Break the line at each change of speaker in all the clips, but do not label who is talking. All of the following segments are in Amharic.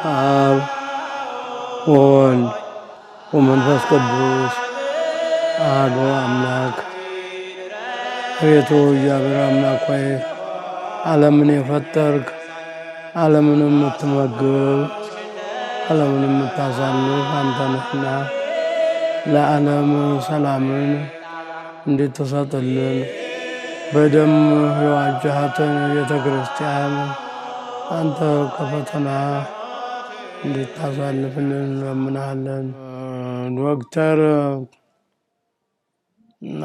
አብ ወወልድ ወመንፈስ ቅዱስ አሐዱ አምላክ። አቤቱ እግዚአብሔር አምላክ ሆይ ዓለምን የፈጠርክ ዓለምንም የምትመግብ ዓለምንም የምታሳልፍ አንተ ነህና ለዓለም ሰላምን እንድትሰጥልን በደም የዋጃሃትን ቤተ ክርስቲያን አንተ ከፈተና እንድታሳልፍልን እንለምናለን። ዶክተር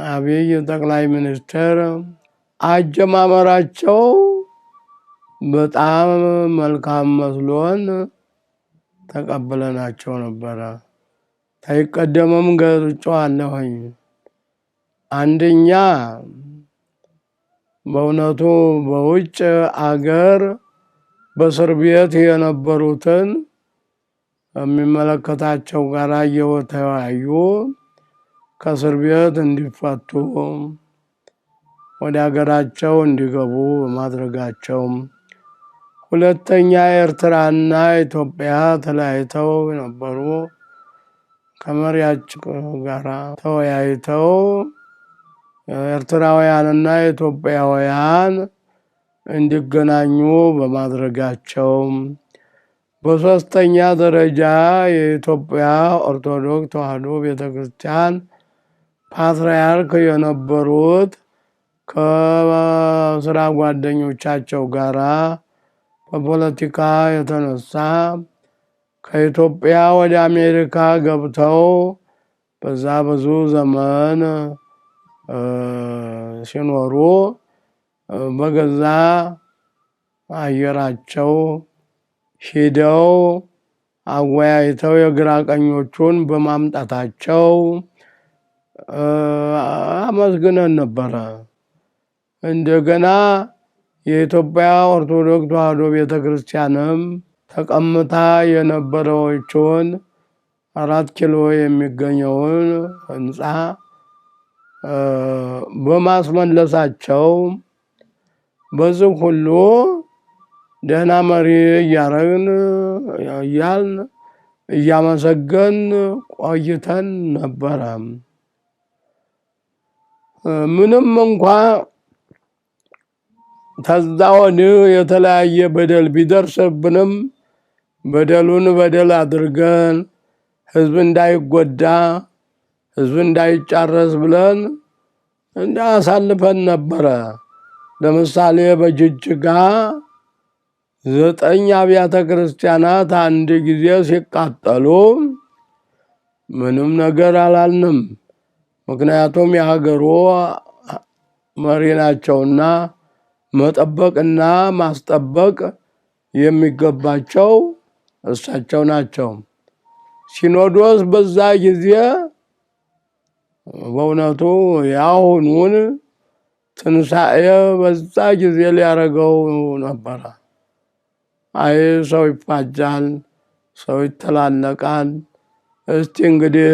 አብይ ጠቅላይ ሚኒስትር አጀማመራቸው በጣም መልካም መስሎን ተቀብለናቸው ነበረ። ታይቀደመም ገልጬዋለሁኝ። አንደኛ በእውነቱ በውጭ አገር በእስር ቤት የነበሩትን የሚመለከታቸው ጋር እየተወያዩ ከእስር ቤት እንዲፈቱ ወደ ሀገራቸው እንዲገቡ በማድረጋቸው፣ ሁለተኛ ኤርትራና ኢትዮጵያ ተለያይተው የነበሩ ከመሪያቸው ጋር ተወያይተው ኤርትራውያንና ኢትዮጵያውያን እንዲገናኙ በማድረጋቸው፣ በሶስተኛ ደረጃ የኢትዮጵያ ኦርቶዶክስ ተዋሕዶ ቤተክርስቲያን ፓትርያርክ የነበሩት ከስራ ጓደኞቻቸው ጋራ በፖለቲካ የተነሳ ከኢትዮጵያ ወደ አሜሪካ ገብተው በዛ ብዙ ዘመን ሲኖሩ በገዛ አየራቸው ሄደው አወያይተው የግራ ቀኞቹን በማምጣታቸው አመስግነን ነበረ። እንደገና የኢትዮጵያ ኦርቶዶክስ ተዋሕዶ ቤተክርስቲያንም ተቀምጣ የነበረችውን 4 ኪሎ የሚገኘውን ህንፃ በማስመለሳቸው በዚህ ሁሉ ደህና መሪ እያረግን እያልን እያመሰገን ቆይተን ነበረ። ምንም እንኳ ከዛ ወዲህ የተለያየ በደል ቢደርስብንም በደሉን በደል አድርገን ህዝብ እንዳይጎዳ ህዝብ እንዳይጫረስ ብለን እንዳሳልፈን ነበረ። ለምሳሌ በጅጅጋ 9 አብያተ ክርስቲያናት አንድ ጊዜ ሲቃጠሉ ምንም ነገር አላልንም። ምክንያቱም የሀገሩ መሪ ናቸውና መጠበቅና ማስጠበቅ የሚገባቸው እሳቸው ናቸው። ሲኖዶስ በዛ ጊዜ በእውነቱ ያሁኑን ትንሣኤ በዛ ጊዜ ሊያረገው ነበረ። አይ ሰው ይፋጃል፣ ሰው ይተላለቃል፣ እስቲ እንግዲህ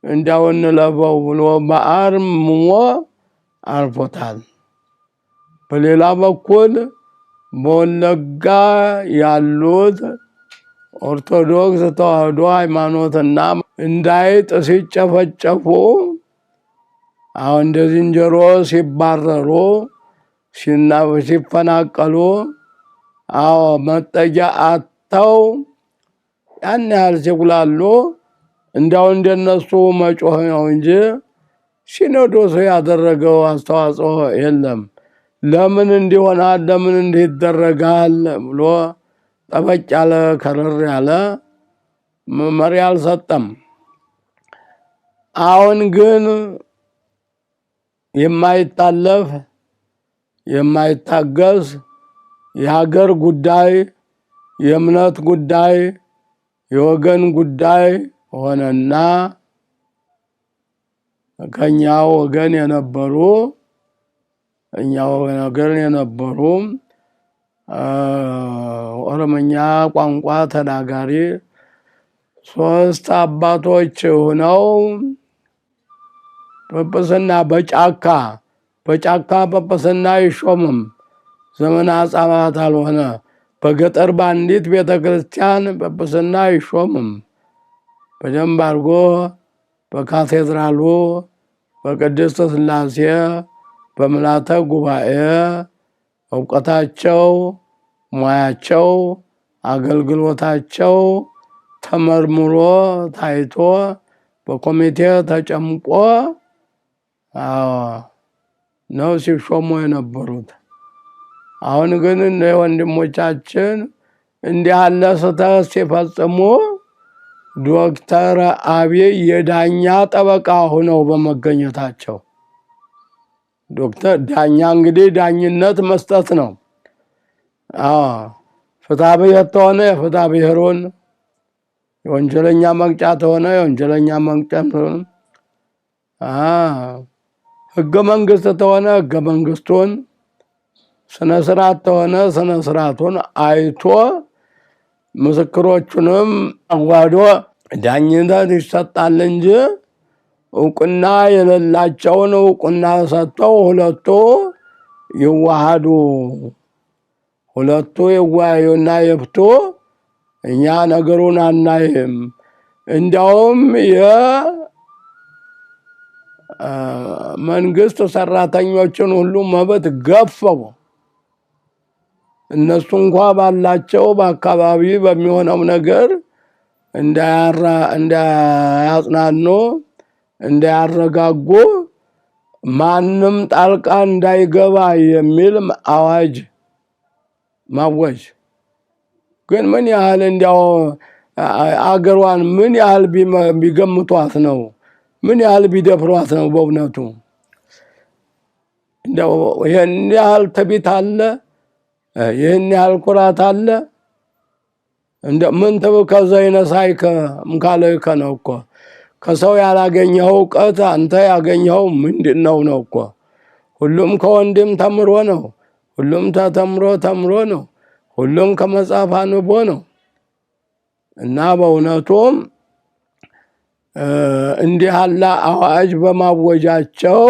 እንዲያው እንለፈው ብሎ በአርምሞ አልፎታል። በሌላ በኩል በወለጋ ያሉት ኦርቶዶክስ ተዋሕዶ ሃይማኖትና እንዳይጥ ሲጨፈጨፉ አሁን እንደ ዝንጀሮ ሲባረሩ ሲፈናቀሉ መጠጊያ አጥተው ያን ያህል ሲጉላሉ እንዳው እንደነሱ መጮህ ነው እንጂ ሲኖዶሱ ያደረገው አስተዋጽኦ የለም። ለምን እንዲሆናል ለምን እንዲህ ይደረጋል ብሎ ጠበቅ ያለ ከረር ያለ መመሪያ አልሰጠም። አሁን ግን የማይታለፍ የማይታገስ የሀገር ጉዳይ፣ የእምነት ጉዳይ፣ የወገን ጉዳይ ሆነና ከኛ ወገን የነበሩ ኦሮምኛ ቋንቋ ተናጋሪ 3 አባቶች ሆነው ጵጵስና በጫካ ጵጵስና አይሾምም። ዘመነ አጻብዓት አልሆነ በገጠር ባንዲት ቤተክርስቲያን ጵጵስና አይሾምም። በደንብ አድርጎ በካቴድራሉ በቅድስት ሥላሴ በምልዓተ ጉባኤ እውቀታቸው፣ ሙያቸው፣ አገልግሎታቸው ተመርምሮ ታይቶ በኮሚቴ ተጨምቆ ነው ሲሾሙ የነበሩት። አሁን ግን ወንድሞቻችን እንዲህ ያለ ስህተት ሲፈጽሙ ዶክተር አብይ የዳኛ ጠበቃ ሆነው በመገኘታቸው ዶክተር ዳኛ እንግዲህ ዳኝነት መስጠት ነው። ፍትሐ ብሔር ተሆነ የፍትሐ ብሔሩን፣ የወንጀለኛ መቅጫ ተሆነ የወንጀለኛ መቅጫውን፣ ህገ መንግስት ተሆነ ህገ መንግስቱን፣ ስነ ስርዓት ተሆነ ስነ ስርዓቱን አይቶ ምስክሮቹንም አዋህዶ ዳኝነት ይሰጣል እንጂ እውቅና የሌላቸውን እውቅና ሰጥተው ሁለቱ ይዋሃዱ፣ ሁለቱ ይወያዩና ይፍቱ፣ እኛ ነገሩን አናይም። እንዲያውም የመንግስት ሰራተኞችን ሁሉ መብት ገፈው እነሱ እንኳ ባላቸው በአካባቢ በሚሆነው ነገር እንዳያጽናኑ እንዳያረጋጉ ማንም ጣልቃ እንዳይገባ የሚል አዋጅ ማወጅ። ግን ምን ያህል እንዲያው አገሯን ምን ያህል ቢገምቷት ነው? ምን ያህል ቢደፍሯት ነው? በእውነቱ እንዲያው ይሄን ያህል ትዕቢት አለ? ይሄን ያህል ኩራት አለ? እንደ ምን ተበከዘ ይነሳይከ ምካለይከ ነው እኮ። ከሰው ያላገኘው ዕውቀት አንተ ያገኘው ምንድነው ነው እኮ። ሁሉም ከወንድም ተምሮ ነው። ሁሉም ተምሮ ነው። ሁሉም ከመጽሐፍ አንብቦ ነው። እና በእውነቱም እንዲህ ያለ አዋጅ በማወጃቸው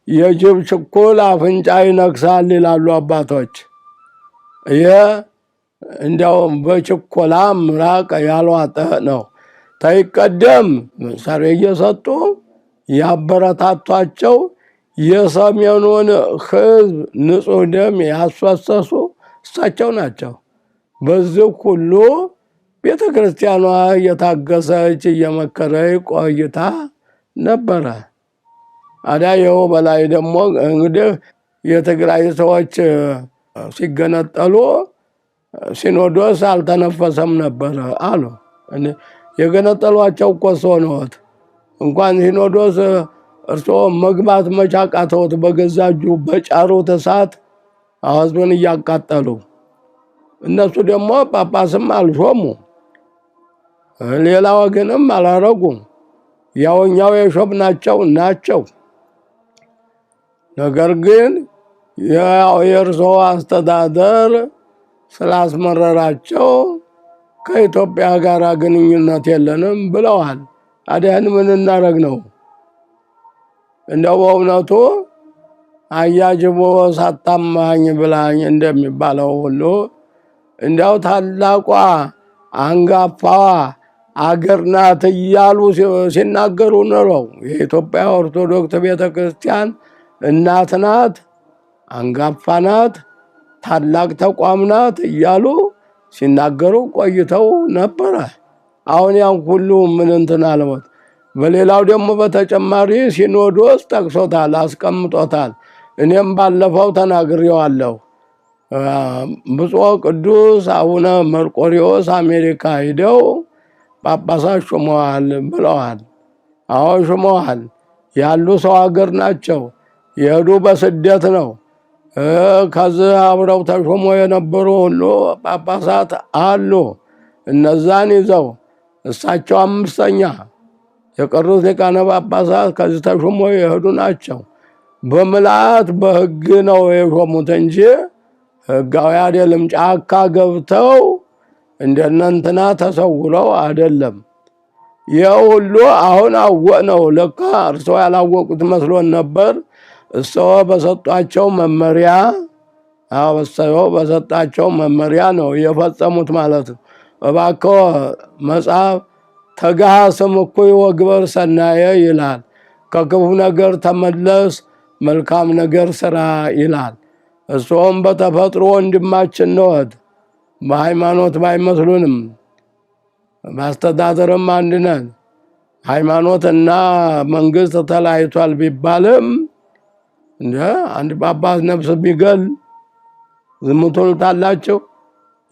የጅብ ችኩል አፍንጫ ይነክሳል ይላሉ አባቶች። እንዲያው በችኮላ ምራቅ ያልዋጠ ነው። ተይቀደም መሳሪያ እየሰጡ ያበረታቷቸው የሰሜኑን ሕዝብ ንጹሕ ደም ያስፈሰሱ እሳቸው ናቸው። በዚህ ሁሉ ቤተ ክርስቲያኗ እየታገሰች እየመከረች ቆይታ ነበረ። አዳየው በላይ ደግሞ እንግዲህ የትግራይ ሰዎች ሲገነጠሉ ሲኖዶስ አልተነፈሰም ነበር አሉ። የገነጠሏቸው እኮ ሰው ነዎት። እንኳን ሲኖዶስ እርስዎ መግባት መቻቃተውት በገዛ እጁ በጫሩት እሳት ሕዝቡን እያቃጠሉ። እነሱ ደግሞ ጳጳስም አልሾሙ፣ ሌላ ወገንም አላረጉም። ያውኛው የሾምናቸው ናቸው። ነገር ግን የእርስዎ አስተዳደር ስላስመረራቸው ከኢትዮጵያ ጋር ግንኙነት የለንም ብለዋል። አዲያን ምን እናረግ ነው? እንደው በእውነቱ አያጅቦ ሳታማኝ ብላኝ እንደሚባለው ሁሉ እንደው ታላቋ አንጋፋዋ አገር ናት እያሉ ሲናገሩ ኖረው። የኢትዮጵያ ኦርቶዶክስ ቤተክርስቲያን እናት ናት፣ አንጋፋ ናት፣ ታላቅ ተቋም ናት እያሉ ሲናገሩ ቆይተው ነበረ። አሁን ያን ሁሉ ምን እንትን አለበት። በሌላው ደግሞ በተጨማሪ ሲኖዶስ ጠቅሶታል፣ አስቀምጦታል። እኔም ባለፈው ተናግሬዋለሁ። ብፁዕ ቅዱስ አቡነ መርቆሪዎስ አሜሪካ ሄደው ጳጳሳት ሾመዋል ብለዋል። አዎ ሾመዋል። ያሉ ሰው ሀገር ናቸው። የሄዱ በስደት ነው። ከዚህ አብረው ተሾሞ የነበሩ ሁሉ ጳጳሳት አሉ። እነዛን ይዘው እሳቸው አምስተኛ፣ የቀሩት ሊቃነ ጳጳሳት ከዚህ ተሾሞ የሄዱ ናቸው። በምልአት በሕግ ነው የሾሙት እንጂ ሕጋዊ አይደለም። ጫካ ገብተው እንደነንትና ተሰውረው አይደለም። ይህ ሁሉ አሁን አወቅነው። ለካ እርስዎ ያላወቁት መስሎን ነበር። እርስዎ በሰጧቸው መመሪያ አወሰው በሰጣቸው መመሪያ ነው የፈጸሙት ማለት ነው። እባክዎ መጽሐፍ ተጋሃስም እኩይ ወግበር ሰናየ ይላል። ከክፉ ነገር ተመለስ መልካም ነገር ስራ ይላል። እሱም በተፈጥሮ ወንድማችን ነዎት። በሃይማኖት ባይመስሉንም ማስተዳደርም አንድ ነን። ሃይማኖትና መንግስት ተለያይቷል ቢባልም እንደ አንድ ጳጳስ ነፍስ ቢገል ዝም ትሉታላችሁ?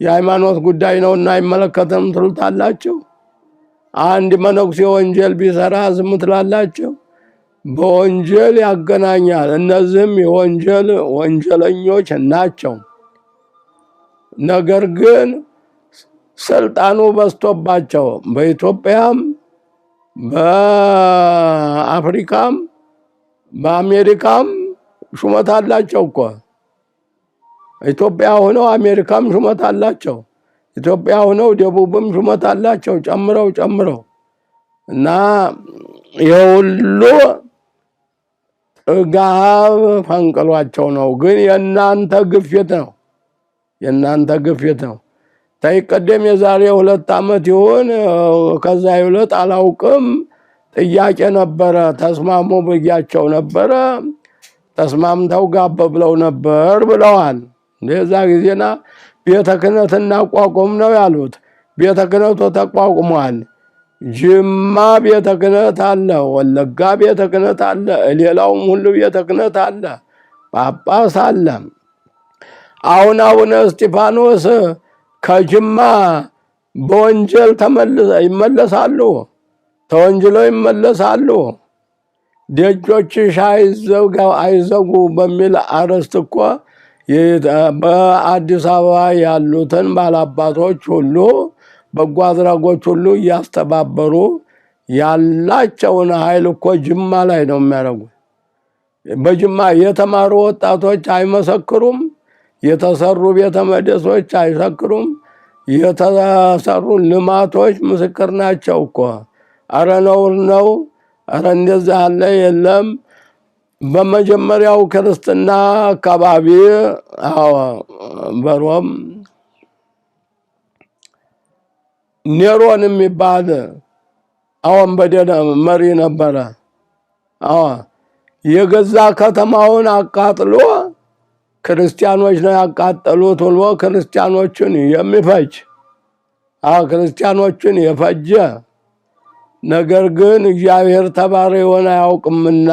የሃይማኖት ጉዳይ ነውና አይመለከተም ትሉታላችሁ? አንድ መነኩሴ ወንጀል ቢሰራ ዝም ትላላችሁ? በወንጀል ያገናኛል። እነዚህም የወንጀል ወንጀለኞች ናቸው። ነገር ግን ስልጣኑ በዝቶባቸው በኢትዮጵያም በአፍሪካም በአሜሪካም ሹመት አላቸው እኮ። ኢትዮጵያ ሆነው አሜሪካም ሹመት አላቸው። ኢትዮጵያ ሆነው ደቡብም ሹመት አላቸው ጨምረው እና የሁሉ ጥጋብ ፈንቅሏቸው ነው። ግን የእናንተ ግፊት ነው። የእናንተ ግፊት ነው። ተይቀደም የዛሬ 2 ዓመት ይሆን ከዛ ይውለት አላውቅም ጥያቄ ነበረ። ተስማሙ ብያቸው ነበረ። ተስማምተው ጋብ ብለው ነበር ብለዋል። እንደዛ ጊዜና ቤተ ክህነት እናቋቁም ነው ያሉት። ቤተ ክህነቱ ተቋቁሟል። ጅማ ቤተ ክህነት አለ፣ ወለጋ ቤተ ክህነት አለ፣ ሌላውም ሁሉ ቤተ ክህነት አለ፣ ጳጳስ አለ። አሁን አቡነ እስጢፋኖስ ከጅማ በወንጀል ይመለሳሉ፣ ተወንጅለው ይመለሳሉ። ደጆችሽ አይዘጉ በሚል አርዕስት እኮ በአዲስ አበባ ያሉትን ባላባቶች ሁሉ በጎ አድራጎች ሁሉ እያስተባበሩ ያላቸውን ኃይል እኮ ጅማ ላይ ነው የሚያደርጉት። በጅማ የተማሩ ወጣቶች አይመሰክሩም? የተሰሩ ቤተ መቅደሶች አይሰክሩም? የተሰሩ ልማቶች ምስክር ናቸው እኮ። አረ ነውር ነው። አረ እንደዛ ያለ የለም። በመጀመሪያው ክርስትና አካባቢ በሮም ኔሮን የሚባል ወንበዴ መሪ ነበረ። የገዛ ከተማውን አቃጥሎ ክርስቲያኖች ነው ያቃጠሉት ብሎ ክርስቲያኖችን የሚፈጅ ክርስቲያኖችን የፈጀ ነገር ግን እግዚአብሔር ተባረ የሆነ አያውቅምና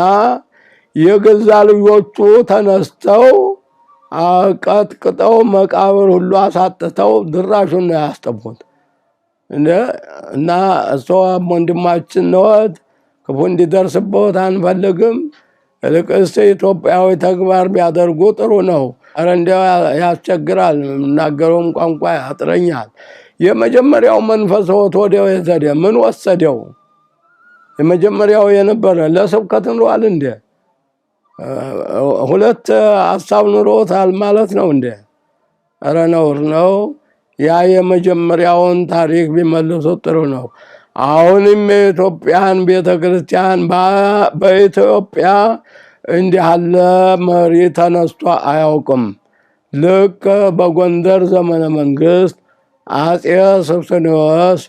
የገዛ ልጆቹ ተነስተው ቀጥቅጠው መቃብር ሁሉ አሳጥተው ድራሹን ነው ያስጠፉት። እና እሱ ወንድማችን ነዎት፣ ክፉ እንዲደርስበት አንፈልግም። ልቅስ ኢትዮጵያዊ ተግባር ቢያደርጉ ጥሩ ነው። ኧረ እንዲያው ያስቸግራል፣ የምናገረውም ቋንቋ ያጥረኛል። የመጀመሪያው መንፈስ ወዲያው የተደ ምን ወሰደው? የመጀመሪያው የነበረ ለስብከት ኑሯል እንዴ? 2 ሐሳብ ኑሮታል ማለት ነው እንዴ? ኧረ ነውር ነው። ያ የመጀመሪያውን ታሪክ ቢመልሱ ጥሩ ነው። አሁንም የኢትዮጵያን ቤተክርስቲያን በኢትዮጵያ እንዲህ ያለ መሪ ተነስቶ አያውቅም። ልክ በጎንደር ዘመነ መንግስት አጼ ሱስንዮስ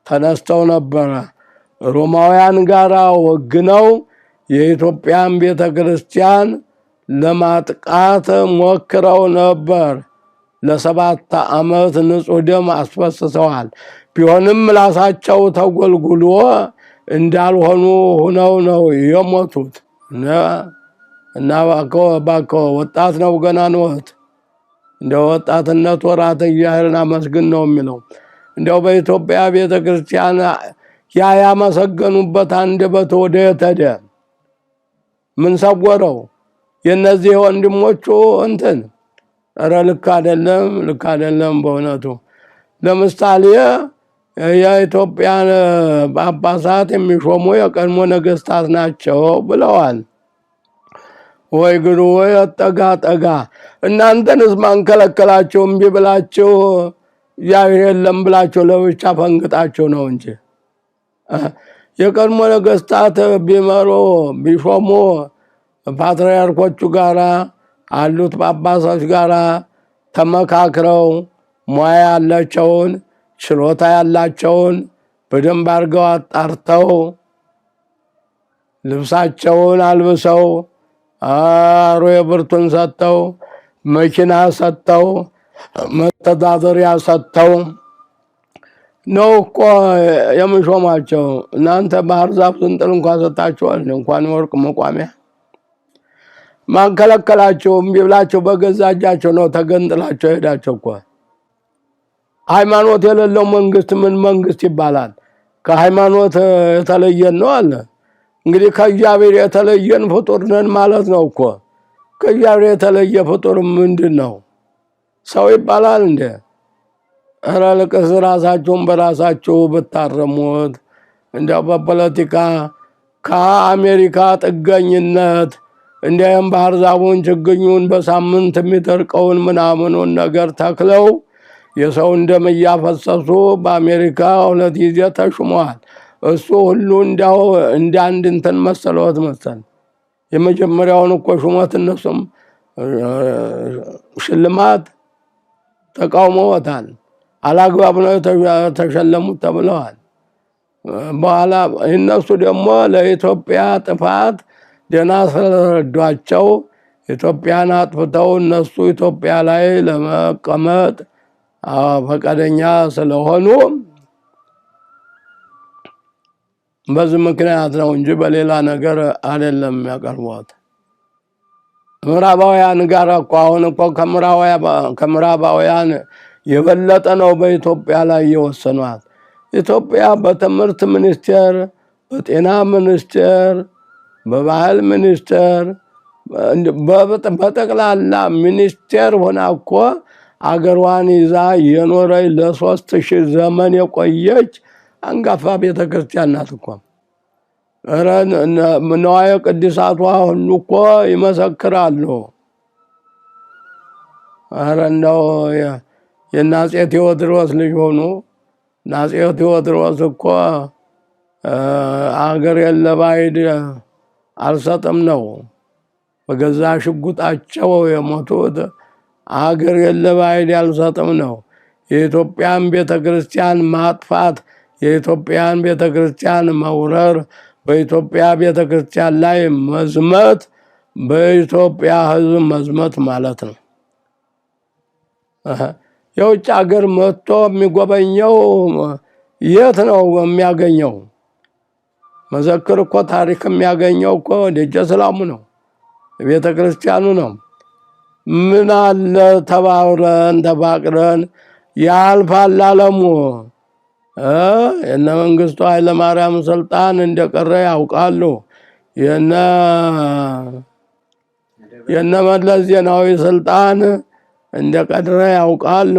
ተነስተው ነበረ። ሮማውያን ጋር ወግነው የኢትዮጵያን ቤተክርስቲያን ለማጥቃት ሞክረው ነበር። ለ7 ዓመት ንጹህ ደም አስፈስሰዋል። ቢሆንም ምላሳቸው ተጎልጉሎ እንዳልሆኑ ሆነው ነው የሞቱት። እና ባኮ ወጣት ነው ገና ነዎት። እንደ ወጣትነት ወራት እግዚአብሔርን አመስግን ነው የሚለው። እንደው በኢትዮጵያ ቤተክርስቲያን ያመሰገኑበት አንደበት ወዴት ሄደ? ምን ሰወረው? የነዚህ ወንድሞቹ እንትን ኧረ ልክ አይደለም በእውነቱ። ለምሳሌ የኢትዮጵያን ጳጳሳት የሚሾሙ የቀድሞ ነገስታት ናቸው ብለዋል። ወይ ግሩ ወይ ጠጋ እናንተንስ ማን ከለከላችሁ? እምቢ ብላችሁ እግዚአብሔር የለም ብላችሁ ለብቻ ፈንግጣችሁ ነው እንጂ የቀድሞ ነገስታት ቢመሩ ቢሾሙ ፓትርያርኮቹ ጋራ አሉት ጳጳሶች ጋራ ተመካክረው ሙያ ያላቸውን ችሎታ ያላቸውን በደንብ አድርገው አጣርተው ልብሳቸውን አልብሰው አሮጌ ብርቱን ሰጥተው መኪና ሰጥተው መተዳደሪያ ሰጥተው ነው እኮ የምሾማቸው። እናንተ ባህር ዛፍ ስንጥል እንኳን ሰጣችኋል፣ እንኳን ወርቅ መቋሚያ ማንከለከላቸው። እምቢ ብላቸው በገዛ እጃቸው ነው ተገንጥላቸው ሄዳቸው እኮ። ሃይማኖት የሌለው መንግስት ምን መንግስት ይባላል? ከሃይማኖት የተለየን ነው አለ። እንግዲህ ከእግዚአብሔር የተለየን ፍጡር ነን ማለት ነው እኮ። ከእግዚአብሔር የተለየ ፍጡር ምንድን ነው? ሰው ይባላል እንዴ? ኧረ ልቅስ ራሳችሁን በራሳችሁ ብታረሙት። እንዲያው በፖለቲካ ከአሜሪካ ጥገኝነት እንዲያም ባህር ዛፉን ችግኙን በሳምንት የሚደርቀውን ምናምኑን ነገር ተክለው የሰውን ደም እያፈሰሱ በአሜሪካ 2 ጊዜ ተሹመዋል። እሱ ሁሉ እንዲያው እንደ አንድ እንትን መሰለዎት መሰል። የመጀመሪያውን እኮ ሹመት እነሱም ሽልማት ተቃውመውታል። አላግባብ ነው ተሸለሙት ተብለዋል። በኋላ እነሱ ደግሞ ለኢትዮጵያ ጥፋት ደና ስለረዷቸው ኢትዮጵያን አጥፍተው እነሱ ኢትዮጵያ ላይ ለመቀመጥ ፈቃደኛ ስለሆኑ በዚህ ምክንያት ነው እንጂ በሌላ ነገር አይደለም ያቀርቡት። ምዕራባውያን ጋር እኮ አሁን እኮ ከምዕራባውያን የበለጠ ነው በኢትዮጵያ ላይ የወሰኗት። ኢትዮጵያ በትምህርት ሚኒስቴር፣ በጤና ሚኒስቴር፣ በባህል ሚኒስቴር በጠቅላላ ሚኒስቴር ሆና እኮ አገሯን ይዛ የኖረች ለ3000 ዘመን የቆየች አንጋፋ ቤተክርስቲያን ናት እኮ። ኧረ ንዋየ ቅድሳቷ ሁሉ እኮ ይመሰክራሉ። ኧረ እንደው የአፄ ቴዎድሮስ ልጅ ሆኑ። አፄ ቴዎድሮስ እኮ አገሬን ለባዕድ አልሰጥም ነው በገዛ ሽጉጣቸው የሞቱት። አገሬን ለባዕድ አልሰጥም ነው። የኢትዮጵያን ቤተክርስቲያን ማጥፋት፣ የኢትዮጵያን ቤተክርስቲያን መውረር፣ በኢትዮጵያ ቤተክርስቲያን ላይ መዝመት፣ በኢትዮጵያ ሕዝብ መዝመት ማለት ነው። የውጭ ሀገር መጥቶ የሚጎበኘው የት ነው የሚያገኘው? መዘክር እኮ ታሪክ የሚያገኘው እኮ ደጀ ሰላሙ ነው፣ ቤተክርስቲያኑ ነው። ምን አለ ተባብረን ተፋቅረን ያልፋል ዓለሙ። የነ መንግስቱ ኃይለማርያም ስልጣን እንደቀረ ያውቃሉ። የነ መለስ ዜናዊ ስልጣን እንደቀረ ያውቃሉ።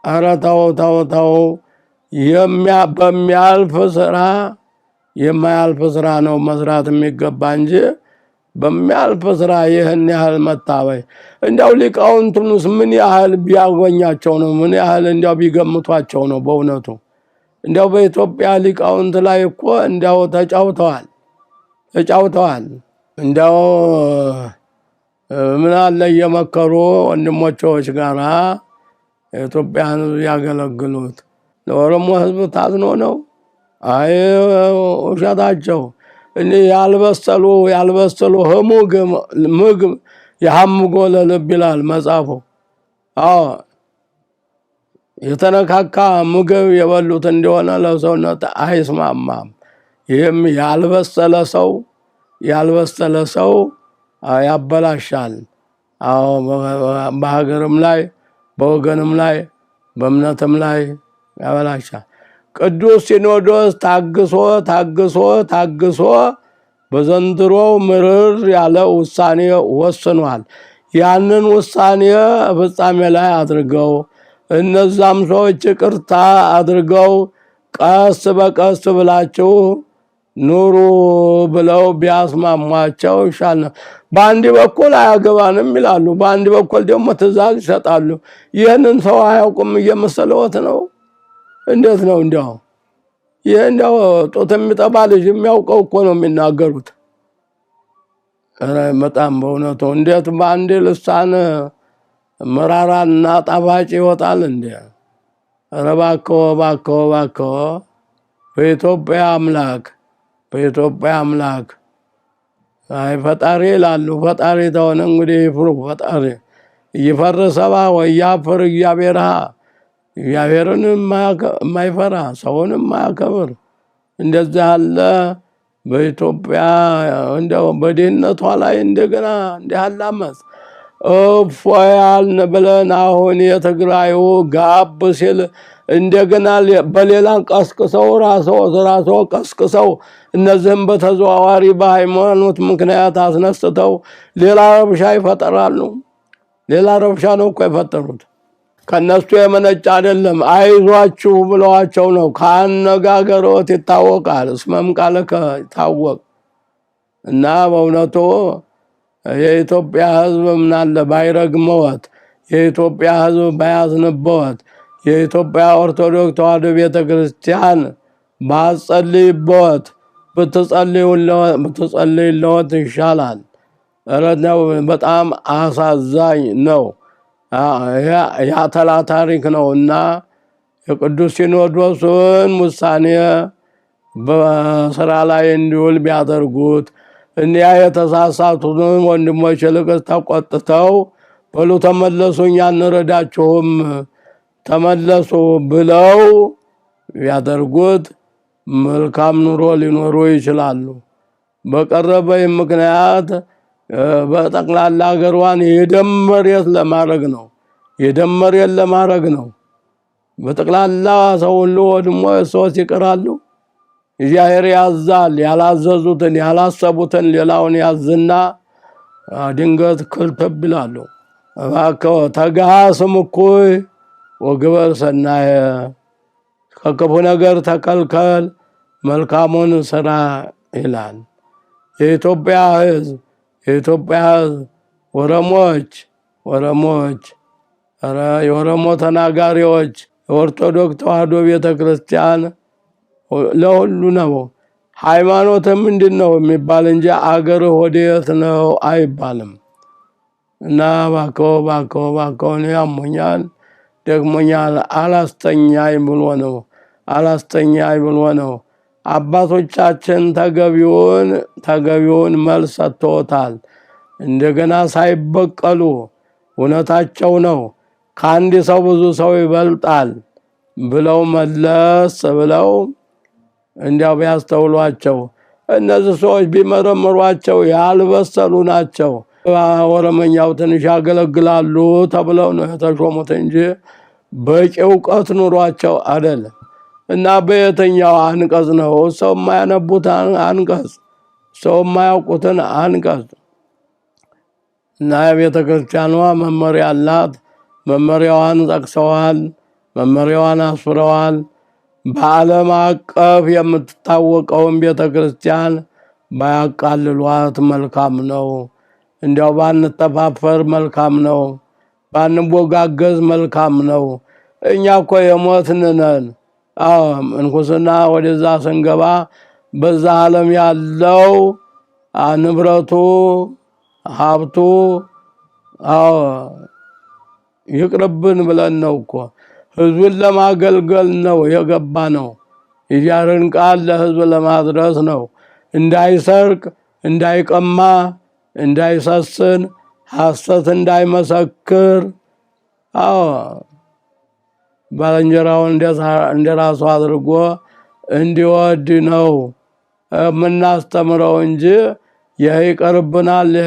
ኧረ ተው ተው ተው። በሚያልፍ ስራ የማያልፍ ስራ ነው መስራት የሚገባ እንጂ በሚያልፍ ስራ ይህን ያህል መታበይ። እንዲያው ሊቃውንቱንስ ምን ያህል ቢያጎኛቸው ነው? ምን ያህል እንዲያው ቢገምቷቸው ነው? በእውነቱ እንዲያው በኢትዮጵያ ሊቃውንት ላይ እኮ እንዲያው ተጫውተዋል። እንዲያው ምን አለ እየመከሩ ወንድሞች ጋራ የኢትዮጵያን ያገለግሉት። ለኦሮሞ ህዝብ ታዝኖ ነው? አይ ውሸታቸው። እኔ ያልበሰሉ ምግብ የሐምጎ ለልብ ይላል መጽሐፉ። አዎ የተነካካ ምግብ የበሉት እንደሆነ ለሰውነት አይስማማም። ይህም ያልበሰለ ሰው ያበላሻል። አዎ በሀገርም ላይ በወገንም ላይ በእምነትም ላይ ያበላሻል። ቅዱስ ሲኖዶስ ታግሶ በዘንድሮው ምርር ያለ ውሳኔ ወስኗል። ያንን ውሳኔ ፍጻሜ ላይ አድርገው እነዛም ሰዎች ይቅርታ አድርገው ቀስ በቀስ ብላችሁ ኑሩ ብለው ቢያስማሟቸው ይሻላል። በአንድ በኩል አያገባንም ይላሉ፣ በአንድ በኩል ደግሞ ትእዛዝ ይሰጣሉ። ይህንን ሰው አያውቁም እየመሰለዎት ነው? እንዴት ነው? እንዲያው ይህ እንዲያው ጡት የሚጠባ ልጅ የሚያውቀው እኮ ነው የሚናገሩት። በጣም በእውነቱ እንዴት በአንድ ልሳን መራራና ጣፋጭ ይወጣል እንዴ? ኧረ እባክዎ በኢትዮጵያ አምላክ አይ ፈጣሪ ይላሉ። ፈጣሪ ተሆነ እንግዲህ ይፍሩ። ፈጣሪ እየፈረሰባ ወያፍር እግዚአብሔርን የማይፈራ ሰውን የማያከብር እንደዛ ያለ በኢትዮጵያ እንደው በድህነቷ ላይ እንደገና እንዲያለ አመፅ እፎያልን ብለን አሁን የትግራዩ ጋብ ሲል እንደገና በሌላ ቀስቅሰው ራስዎ ቀስቅሰው እነዚህም በተዘዋዋሪ በሃይማኖት ምክንያት አስነስተው ሌላ ረብሻ ይፈጠራሉ። ሌላ ረብሻ ነው እኮ የፈጠሩት። ከነሱ የመነጭ አይደለም። አይዟችሁ ብለዋቸው ነው። ካነጋገሮት ይታወቃል። እስመም ቃልከ ይታወቅ እና በእውነቱ የኢትዮጵያ ሕዝብ ምናለ ባይረግመዎት፣ የኢትዮጵያ ሕዝብ ባያዝንበዎት፣ የኢትዮጵያ ኦርቶዶክስ ተዋሕዶ ቤተክርስቲያን ባጸልይበዎት ብትጸልይለዎት ይሻላል። በጣም አሳዛኝ ነው። ያተላ ታሪክ ነውና የቅዱስ ሲኖዶስን ውሳኔ በስራ ላይ እንዲውል ቢያደርጉት እኒያ የተሳሳቱትን ወንድሞች ልቅስ ተቆጥተው በሉ ተመለሱ፣ እኛ እንረዳችሁም ተመለሱ ብለው ቢያደርጉት መልካም ኑሮ ሊኖሩ ይችላሉ። በቀረበይ ምክንያት በጠቅላላ ሀገሯን የደም መሬት ለማድረግ ነው። በጠቅላላ ሰው ሁሉ ወድሞ ሰዎች ይቀራሉ። እግዚአብሔር ያዛል። ያላዘዙትን ያላሰቡትን ሌላውን ያዝና ድንገት ክልትብ ይላሉ። እባክዎ ተጋስም እኩይ ወግበር ሰናየ፣ ከክፉ ነገር ተከልከል መልካሙን ስራ ይላል። የኢትዮጵያ ሕዝብ ወረሞች የኦሮሞ ተናጋሪዎች የኦርቶዶክስ ተዋሕዶ ቤተክርስቲያን ለሁሉ ነው። ሃይማኖት ምንድን ነው የሚባል እንጂ አገር ወዴት ነው አይባልም። እና እባክዎ ያሞኛል ደግሞኛል አላስተኛኝ ብሎ ነው። አባቶቻችን ተገቢውን መልስ ሰጥተውታል። እንደገና ሳይበቀሉ እውነታቸው ነው ከአንድ ሰው ብዙ ሰው ይበልጣል ብለው መለስ ብለው እንዲያው ቢያስተውሏቸው፣ እነዚህ ሰዎች ቢመረምሯቸው ያልበሰሉ ናቸው። ኦሮሞኛው ትንሽ ያገለግላሉ ተብለው ነው የተሾሙት እንጂ በቂ እውቀት ኑሯቸው አይደለም። እና በየትኛው አንቀጽ ነው ሰው የማያነቡት አንቀጽ፣ ሰው የማያውቁትን አንቀጽ? እና የቤተክርስቲያኗ መመሪያ አላት። መመሪያዋን ጠቅሰዋል፣ መመሪያዋን አስፍረዋል። በዓለም አቀፍ የምትታወቀውን ቤተክርስቲያን ባያቃልሏት መልካም ነው። እንዲያው ባንተፋፈር መልካም ነው። ባንቦጋገዝ መልካም ነው። እኛ እኮ የሞትን ነን። ምንኩስና ወደዛ ስንገባ በዛ ዓለም ያለው ንብረቱ ሀብቱ ይቅርብን ብለን ነው እኮ ህዝብን ለማገልገል ነው የገባ ነው። የእግዚአብሔርን ቃል ለህዝብ ለማድረስ ነው። እንዳይሰርቅ፣ እንዳይቀማ፣ እንዳይሰስን፣ ሐሰት እንዳይመሰክር፣ ባልንጀራውን እንደራሱ አድርጎ እንዲወድ ነው የምናስተምረው እንጂ ይሄ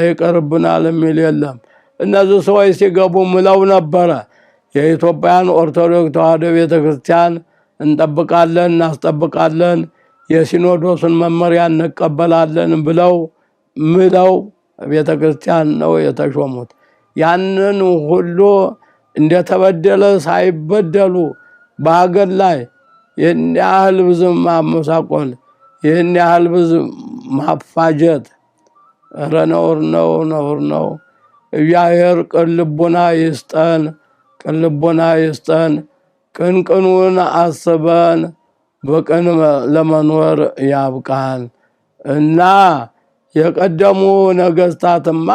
ይቀርብናል የሚል የለም። እነዚህ ሰዎች ሲገቡ ምለው ነበረ የኢትዮጵያን ኦርቶዶክስ ተዋሕዶ ቤተክርስቲያን እንጠብቃለን፣ እናስጠብቃለን፣ የሲኖዶስን መመሪያ እንቀበላለን ብለው ምለው ቤተክርስቲያን ነው የተሾሙት። ያንን ሁሉ እንደተበደለ ሳይበደሉ በሀገር ላይ ይህን ያህል ብዙ ማመሳቆል፣ ይህን ያህል ብዙ ማፋጀት ኧረ ነውር ነው። እግዚአብሔር ቅን ልቦና ይስጠን። ቅንቅኑን አስበን በቅን ለመኖር ያብቃን እና የቀደሙ ነገስታትማ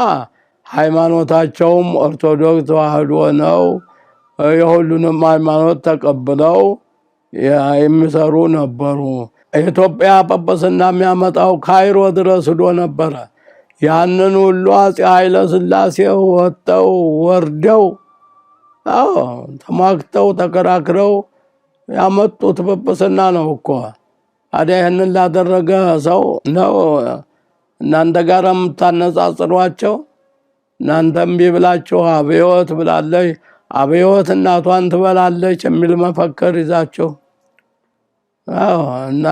ሃይማኖታቸውም ኦርቶዶክስ ተዋህዶ ነው። የሁሉንም ሃይማኖት ተቀብለው የሚሰሩ ነበሩ። ኢትዮጵያ ጵጵስና የሚያመጣው ካይሮ ድረስ ሄዶ ነበረ። ያንን ሁሉ አፄ ኃይለ ሥላሴ ወጥተው ወርደው ተሟግተው ተከራክረው ያመጡት ጵጵስና ነው እኮ። ታዲያ ይህንን ላደረገ ሰው ነው እናንተ ጋር የምታነጻጽሯቸው? እናንተም ቢብላችሁ አብዮት ብላለች፣ አብዮት እናቷን ትበላለች የሚል መፈክር ይዛችሁ እና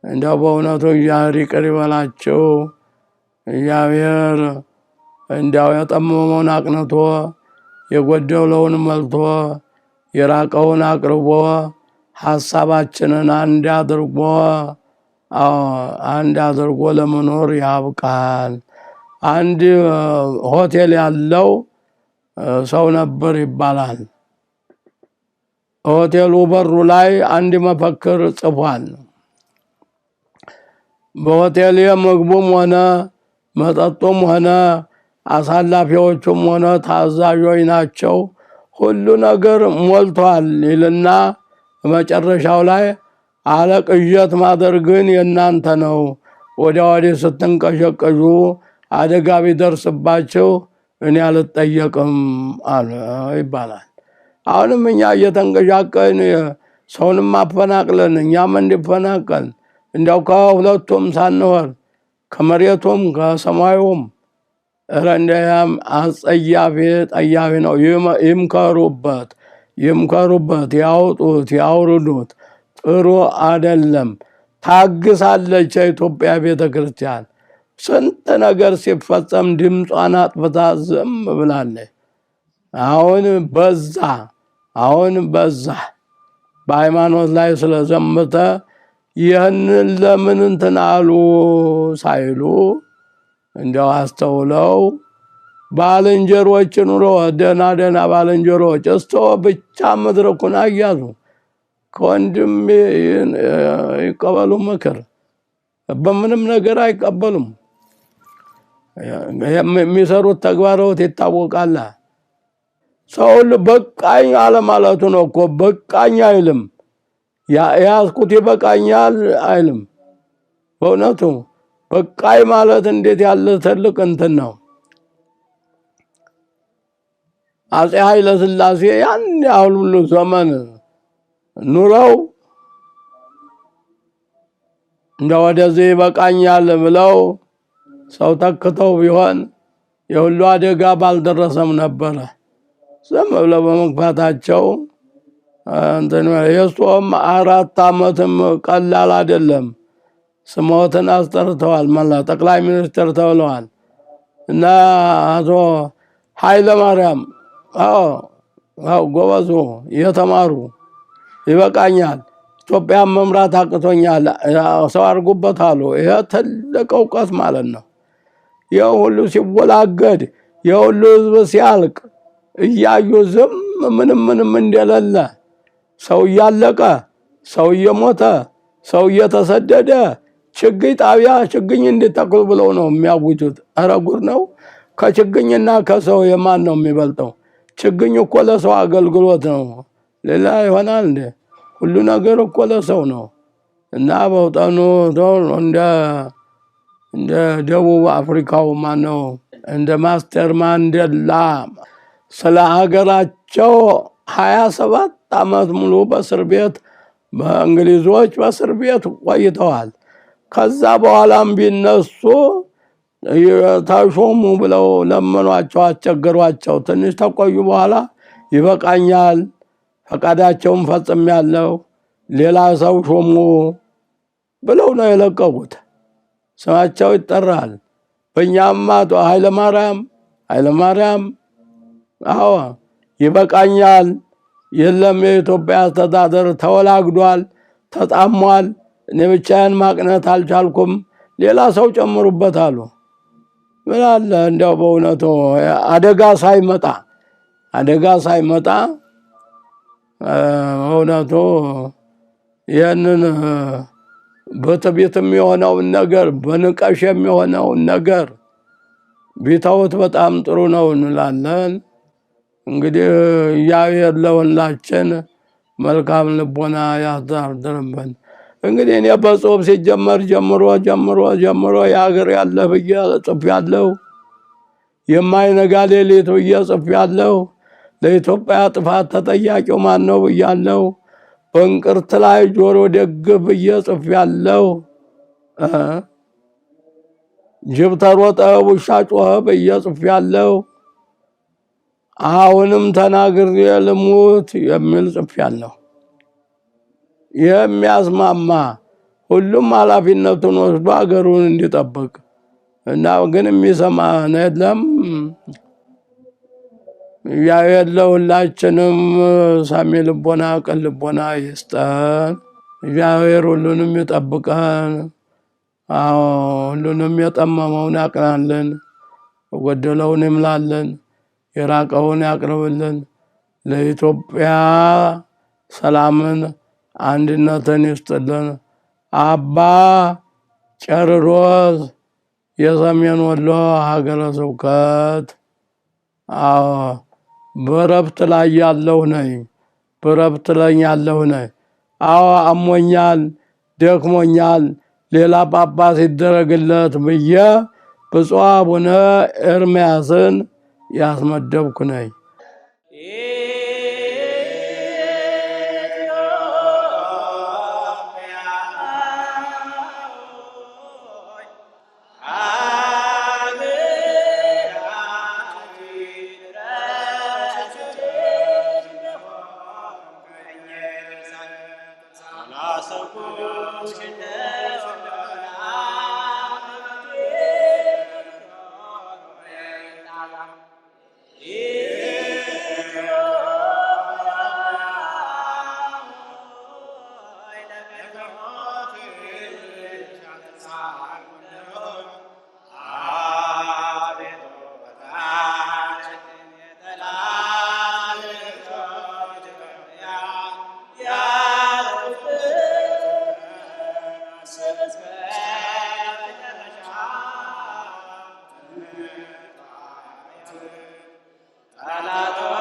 እንደው በእውነቱ እግዚአብሔር ይቅር ይበላችሁ። እግዚአብሔር እንዲያው የጠመመውን አቅንቶ የጎደለውን መልቶ የራቀውን አቅርቦ ሐሳባችንን አንድ አድርጎ ለመኖር ያብቃል። አንድ ሆቴል ያለው ሰው ነበር ይባላል። ሆቴሉ በሩ ላይ አንድ መፈክር ጽፏል። በሆቴል ምግቡም ሆነ መጠጡም ሆነ አሳላፊዎቹም ሆነ ታዛዦች ናቸው፣ ሁሉ ነገር ሞልቷል ይልና መጨረሻው ላይ አለቅዠት ማድረግን የእናንተ ነው፣ ወዲያ ወዲህ ስትንቀሸቀሹ አደጋ ቢደርስባችሁ እኔ አልጠየቅም አለ ይባላል። አሁንም እኛ እየተንቀሻቀን ሰውንም አፈናቅለን እኛም እንዲፈናቀል እንዲያው ከሁለቱም ሳንሆን ከመሬቱም ከሰማዩም ረንደያም አጸያፊ ጠያፊ ነው። ይምከሩበት፣ ያውጡት፣ ያውርዱት። ጥሩ አይደለም። ታግሳለች የኢትዮጵያ ቤተክርስቲያን። ስንት ነገር ሲፈጸም ድምጿን አጥፍታ ዝም ብላለች። አሁን በዛ በሃይማኖት ላይ ስለዘመተ ይህንን ለምን እንትን አሉ ሳይሉ እንዲያው አስተውለው ባልንጀሮች ኑሮ ደህና ባልንጀሮች እስቶ ብቻ መድረኩን አያዙ። ከወንድም ይቀበሉ ምክር፣ በምንም ነገር አይቀበሉም። የሚሰሩት ተግባሮት ይታወቃል። ሰው ሁሉ በቃኝ አለማለቱ ነው እኮ። በቃኝ አይልም። ያስኩት ይበቃኛል አይልም። በእውነቱ በቃኝ ማለት እንዴት ያለ ትልቅ እንትን ነው። አፄ ኃይለ ሥላሴ ያን ያህል ሁሉ ዘመን ኑረው ወደዚህ ይበቃኛል ብለው ሰው ተክተው ቢሆን የሁሉ አደጋ ባልደረሰም ነበረ። ዝም ብለው በመግፋታቸው የእሱም 4 ዓመትም ቀላል አይደለም። ስሞትን አስጠርተዋል። ጠቅላይ ሚኒስትር ተብለዋል። እና አቶ ኃይለ ማርያም ጎበዙ የተማሩ ይበቃኛል፣ ኢትዮጵያን መምራት አቅቶኛል ሰው አድርጉበት አሉ። ይሄ ትልቅ እውቀት ማለት ነው። የሁሉ ሲወላገድ የሁሉ ህዝብ ሲያልቅ እያዩ ዝም ምንም እንደሌለ ሰው እያለቀ ሰው እየሞተ ሰው እየተሰደደ ችግኝ ጣቢያ ችግኝ እንድተክሉ ብለው ነው የሚያውጁት። ኧረ ጉድ ነው። ከችግኝና ከሰው የማን ነው የሚበልጠው? ችግኝ እኮ ለሰው አገልግሎት ነው። ሌላ ይሆናል እንዴ? ሁሉ ነገር እኮ ለሰው ነው። እና በውጣኑ እንደ ደቡብ አፍሪካው ማነው እንደ ማስተር ማንዴላ ስለ ሀገራቸው 27 ዓመት ሙሉ በእስር ቤት በእንግሊዞች በእስር ቤት ቆይተዋል። ከዛ በኋላም ቢነሱ ተሾሙ ብለው ለመኗቸው፣ አስቸገሯቸው። ትንሽ ተቆዩ በኋላ ይበቃኛል፣ ፈቃዳቸውን ፈጽሜያለሁ፣ ሌላ ሰው ሾሙ ብለው ነው የለቀቁት። ስማቸው ይጠራል። በእኛም አቶ ኃይለ ማርያም ይበቃኛል፣ የለም የኢትዮጵያ አስተዳደር ተወላግዷል፣ ተጣሟል፣ እኔ ብቻዬን ማቅናት አልቻልኩም፣ ሌላ ሰው ጨምሩበት አሉ። ምን አለ እንደው በእውነቱ አደጋ ሳይመጣ በእውነቱ ይህንን በትዕቢት የሚሆነውን ነገር በንቀሽ የሚሆነውን ነገር ቢተውት በጣም ጥሩ ነው እንላለን። እንግዲህ እግዚአብሔር ለሁላችን መልካም ልቦና ያሳድርብን። እንግዲህ እኔ በጽሁፍ ሲጀመር ጀምሮ የሀገር ያለ ብዬ ጽፌያለሁ። የማይነጋ ሌሊት ብዬ ጽፌያለሁ። ለኢትዮጵያ ጥፋት ተጠያቂው ማን ነው ብያለሁ። በእንቅርት ላይ ጆሮ ደግፍ ብዬ ጽፌያለሁ። ጅብ ተሮጠ ውሻ ጮኸ ብዬ ጽፌያለሁ። አሁንም ተናግሬ ልሙት የሚል ጽፌያለሁ። የሚያስማማ ሁሉም ኃላፊነቱን ወስዶ ሀገሩን እንዲጠብቅ እና ግን የሚሰማን የለም። እግዚአብሔር ለሁላችንም ሰሚ ልቦና ቅን ልቦና ይስጠን። እግዚአብሔር ሁሉንም ይጠብቀን። አዎ ሁሉንም የጠመመውን ያቅናልን፣ የጎደለውን ይምላልን፣ የራቀውን ያቅርብልን። ለኢትዮጵያ ሰላምን አንድነትን ይስጥልን። አባ ጨርሮስ የሰሜን ወሎ ሀገረ ስብከት በረፍት ላይ ያለሁ ነኝ። በረፍት ላይ ያለሁ ነኝ። አሞኛል፣ ደክሞኛል፣ ሌላ ጳጳስ ይደረግለት ብዬ ብፁዕ አቡነ ኤርምያስን ያስመደብኩ ነኝ።
Alato